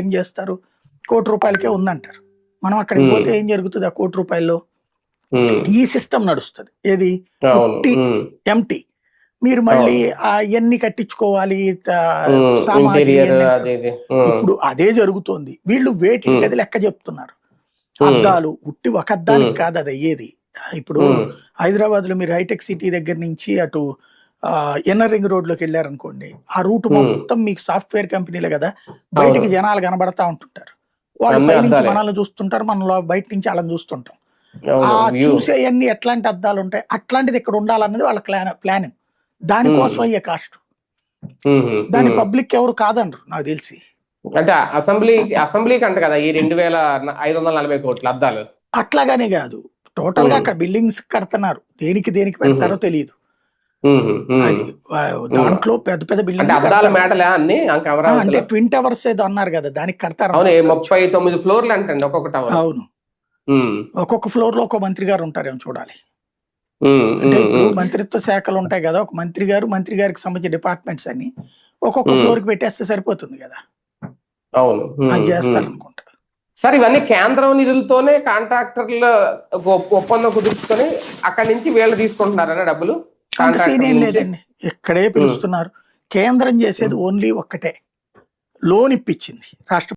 ఏం చేస్తారు, ₹1,00,00,000 ఉందంటారు. మనం అక్కడికి పోతే ఏం జరుగుతుంది ఆ ₹1,00,00,000లో? ఈ సిస్టమ్ నడుస్తుంది. ఏది ఉట్టి ఎంటీ. మీరు మళ్ళీ అవన్నీ కట్టించుకోవాలి, సామాగ్రి ఇప్పుడు అదే జరుగుతోంది. వీళ్ళు వేటికి అది లెక్క చెప్తున్నారు. అద్దాలు ఉట్టి ఒక అద్దానికి కాదు అది అయ్యేది. ఇప్పుడు హైదరాబాద్ లో మీరు హైటెక్ సిటీ దగ్గర నుంచి అటు ఇన్నర్ రింగ్ రోడ్ లోకి వెళ్ళారనుకోండి, ఆ రూట్ మొత్తం మీకు సాఫ్ట్వేర్ కంపెనీలే కదా, బయటికి జనాలు కనబడతా ఉంటుంటారు. వాళ్ళు పైనుంచి మనల్ని చూస్తుంటారు, మనం బయట నుంచి వాళ్ళని చూస్తుంటాం. ఆ చూసేవన్నీ ఎట్లాంటి అద్దాలు ఉంటాయి, అట్లాంటిది ఇక్కడ ఉండాలన్నది వాళ్ళ ప్లానింగ్. దానికోసం అయ్యే కాస్ట్. దాని పబ్లిక్ ఎవరు కాదనరు నాకు తెలిసి. అంటే అసెంబ్లీకి అంట కదా ఈ 2,540 కోట్ల అద్దాలు. అట్లాగానే కాదు, టోటల్ గా అక్కడ బిల్డింగ్స్ కడుతున్నారు. దేనికి పెడతారో తెలియదు. అది దాంట్లో పెద్ద పెద్ద బిల్డింగ్ అంటే ట్విన్ టవర్స్ ఏదో అన్నారు కదా, దానికి కడతారు. 39 ఫ్లోర్లు అంటండి ఒక్కొక్క టవర్. అవును, ఒక్కొక్క ఫ్లోర్ లో ఒక మంత్రి గారు ఉంటారేమో చూడాలి. అంటే ఇప్పుడు మంత్రిత్వ శాఖలు ఉంటాయి కదా, ఒక మంత్రి గారికి సంబంధించిన డిపార్ట్మెంట్స్ అన్ని ఒక్కొక్క ఫ్లోర్ కి పెట్టేస్తే సరిపోతుంది కదా. అవును, అది చేస్తారు అనుకుంటా. సార్ ఇవన్నీ కేంద్రం నిధులతోనే కాంట్రాక్టర్లు ఒప్పందం కుదుర్చుకొని అక్కడి నుంచి వీళ్ళు తీసుకుంటున్నారన్న డబ్బులు. అంత సీన్ ఏం లేదండి, ఇక్కడే పిలుస్తున్నారు. కేంద్రం చేసేది ఓన్లీ ఒక్కటే, లోన్ ఇప్పించింది రాష్ట్ర